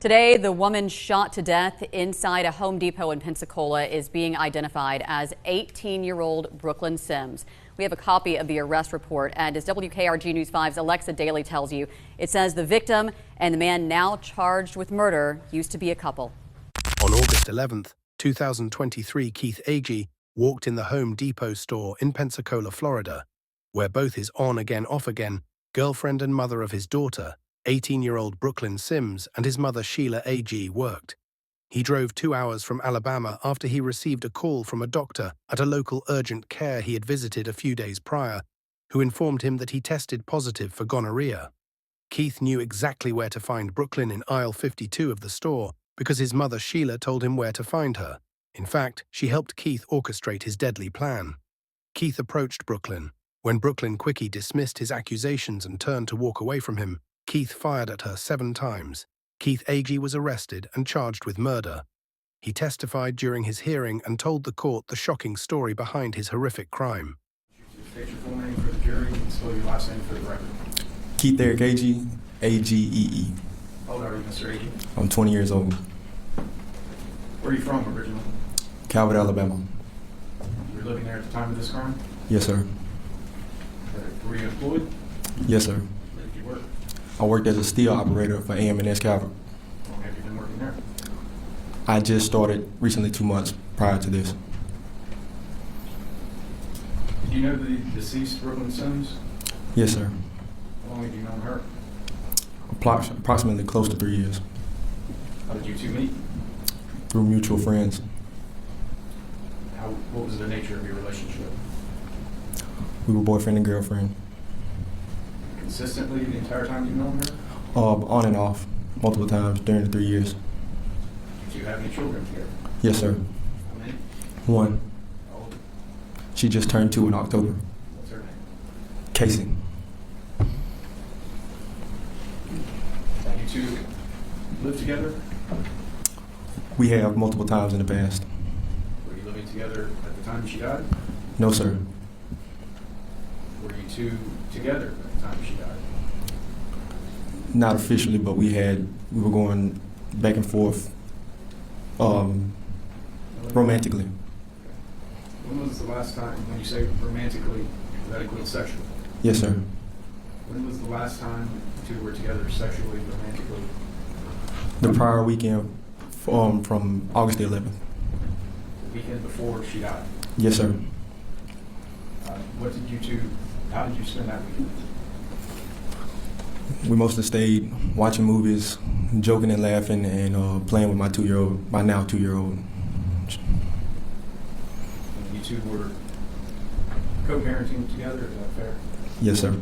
Today, the woman shot to death inside a Home Depot in Pensacola is being identified as 18-year-old Brooklyn Sims. We have a copy of the arrest report, and as WKRG News 5's Alexa Daly tells you, it says the victim and the man now charged with murder used to be a couple. On August 11th, 2023, Keith Agee walked in the Home Depot store in Pensacola, Florida, where both his on-again, off-again girlfriend and mother of his daughter, 18-year-old Brooklyn Sims, and his mother Sheila Agee worked. He drove 2 hours from Alabama after he received a call from a doctor at a local urgent care he had visited a few days prior, who informed him that he tested positive for gonorrhea. Keith knew exactly where to find Brooklyn in aisle 52 of the store because his mother Sheila told him where to find her. In fact, she helped Keith orchestrate his deadly plan. Keith approached Brooklyn. When Brooklyn quickly dismissed his accusations and turned to walk away from him, Keith fired at her 7 times. Keith Agee was arrested and charged with murder. He testified during his hearing and told the court the shocking story behind his horrific crime. State your full name for the jury and spell your last name for the record. Keith Eric Agee, A-G-E-E. How old are you, Mr. Agee? I'm 20 years old. Where are you from originally? Calvert, Alabama. You were living there at the time of this crime? Yes, sir. Were you employed? Yes, sir. Where did you work? I worked as a steel operator for AM&S Calvert. How long have you been working there? I just started recently 2 months prior to this. Do you know the deceased Brooklyn Sims? Yes, sir. How long have you known her? Approximately close to 3 years. How did you two meet? Through mutual friends. What was the nature of your relationship? We were boyfriend and girlfriend. Consistently the entire time you've known her? On and off, multiple times during the 3 years. Did you have any children together? Yes, sir. How many? 1. How old? She just turned 2 in October. What's her name? Casey. Have you two lived together? We have multiple times in the past. Were you living together at the time she died? No, sir. Were you two together at the time she died? Not officially, but we were going back and forth romantically. When was the last time, when you say romantically, that includes sexually? Yes, sir. When was the last time you two were together sexually, romantically? The prior weekend from August the 11th. The weekend before she died? Yes, sir. How did you spend that weekend? We mostly stayed watching movies, joking and laughing, and playing with my now 2-year-old. You two were co-parenting together, is that fair? Yes, sir.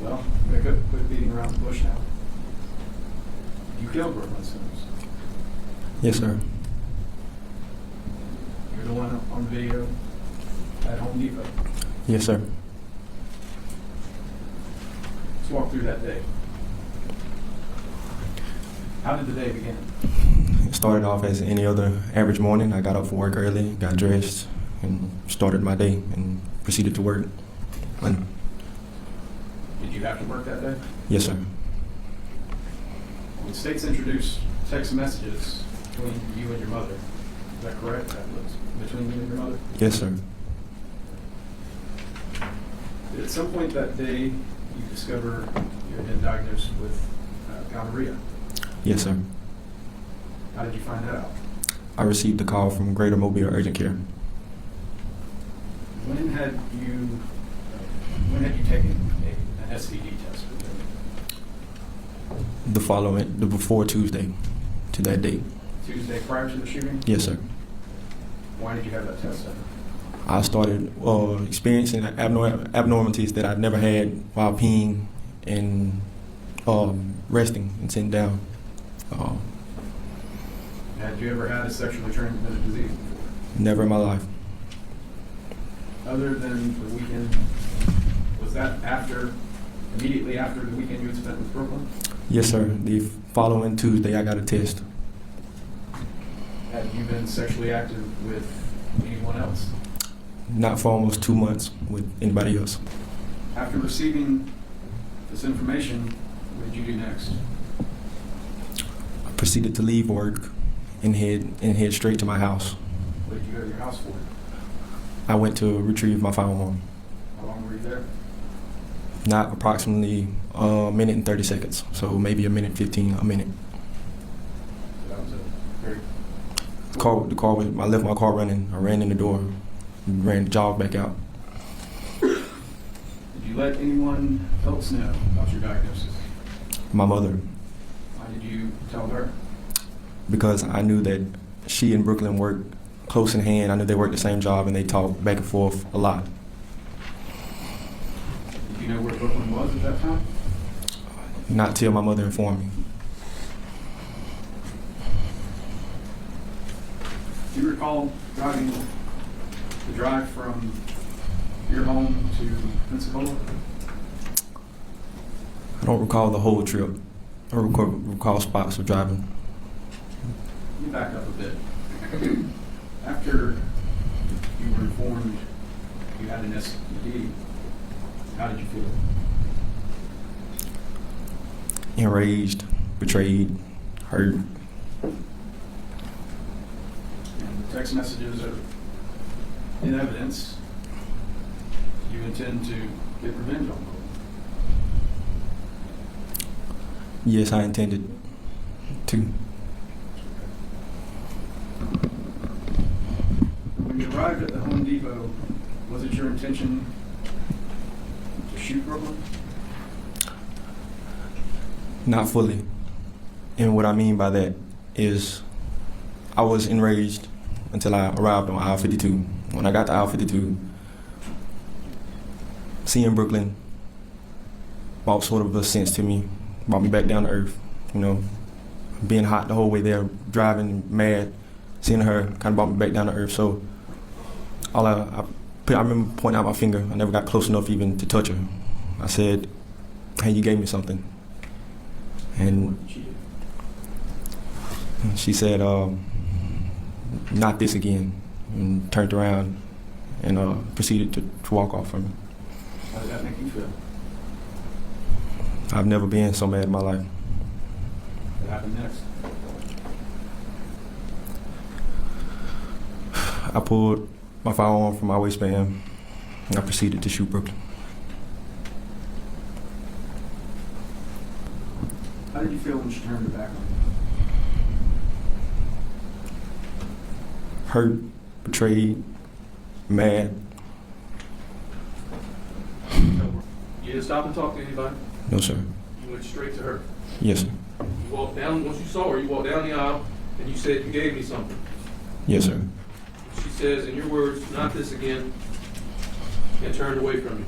Well, I'm going to quit beating around the bush now. You killed Brooklyn Sims. Yes, sir. You're the one on the video at Home Depot. Yes, sir. Let's walk through that day. How did the day begin? It started off as any other average morning. I got up for work early, got dressed, and started my day and proceeded to work. Did you have to work that day? Yes, sir. When states introduced text messages between you and your mother, is that correct? That was between you and your mother? Yes, sir. At some point that day, you discover you had been diagnosed with gonorrhea. Yes, sir. How did you find that out? I received a call from Greater Mobile Urgent Care. When had you taken an STD test? Before Tuesday, to that date. Tuesday prior to the shooting? Yes, sir. Why did you have that test done? I started experiencing abnormalities that I'd never had while peeing and resting and sitting down. Had you ever had a sexually transmitted disease before? Never in my life. Other than the weekend, was that immediately after the weekend you had spent with Brooklyn? Yes, sir. The following Tuesday, I got a test. Had you been sexually active with anyone else? Not for almost 2 months with anybody else. After receiving this information, what did you do next? I proceeded to leave work and head straight to my house. What did you go to your house for? I went to retrieve my firearm. How long were you there? Not approximately a minute and 30 seconds, so maybe a minute 15, a minute. So that was a very... I left my car running. I ran in the door, jogged back out. Did you let anyone else know about your diagnosis? My mother, Why did you tell her? because I knew that she and Brooklyn worked close in hand. I knew they worked the same job and they talked back and forth a lot. Did you know where Brooklyn was at that time? Not till my mother informed me. Do you recall driving the drive from your home to Pensacola? I don't recall the whole trip. I recall spots of driving. Let me back up a bit. After you were informed you had an STD, how did you feel? Enraged, betrayed, hurt. And the text messages are in evidence. You intend to get revenge on them. Yes, I intended to. When you arrived at the Home Depot, was it your intention to shoot Brooklyn? Not fully. And what I mean by that is I was enraged until I arrived on aisle 52. When I got to aisle 52, seeing Brooklyn brought sort of a sense to me, brought me back down to earth. You know, being hot the whole way there, driving mad, seeing her kind of brought me back down to earth. So I remember pointing out my finger. I never got close enough even to touch her. I said, "Hey, you gave me something." And she said, "Not this again," and turned around and proceeded to walk off from me. How did that make you feel? I've never been so mad in my life. What happened next? I pulled my firearm from my waistband and I proceeded to shoot Brooklyn. How did you feel when she turned her back on Hurt, betrayed, mad. You didn't stop and talk to anybody? No, sir. You went straight to her. Yes, sir. You walked down, once you saw her, you walked down the aisle and you said, "You gave me something." Yes, sir. She says, in your words, "Not this again," and turned away from you.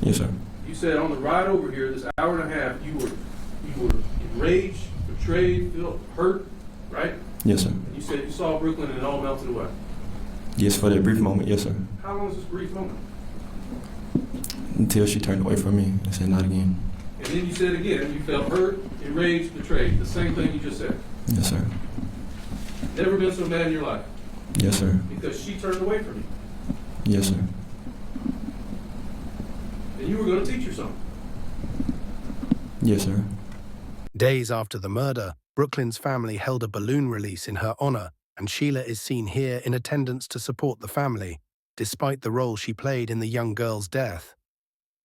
Yes, sir. You said on the ride over here, this hour and a half, you were enraged, betrayed, felt hurt, right? Yes, sir. And you said you saw Brooklyn and it all melted away. Yes, for that brief moment, yes, sir. How long is this brief moment? Until she turned away from me and said, "Not again." And then you said again, you felt hurt, enraged, betrayed. The same thing you just said. Yes, sir. Never been so mad in your life. Yes, sir. Because she turned away from you. Yes, sir. And you were going to teach her something. Yes, sir. Days after the murder, Brooklyn's family held a balloon release in her honor, and Sheila is seen here in attendance to support the family, despite the role she played in the young girl's death.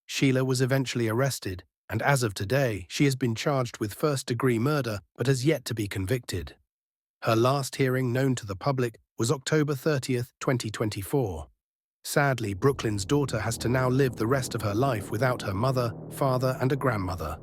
Sheila was eventually arrested, and as of today, she has been charged with first-degree murder but has yet to be convicted. Her last hearing known to the public was October 30th, 2024. Sadly, Brooklyn's daughter has to now live the rest of her life without her mother, father, and a grandmother.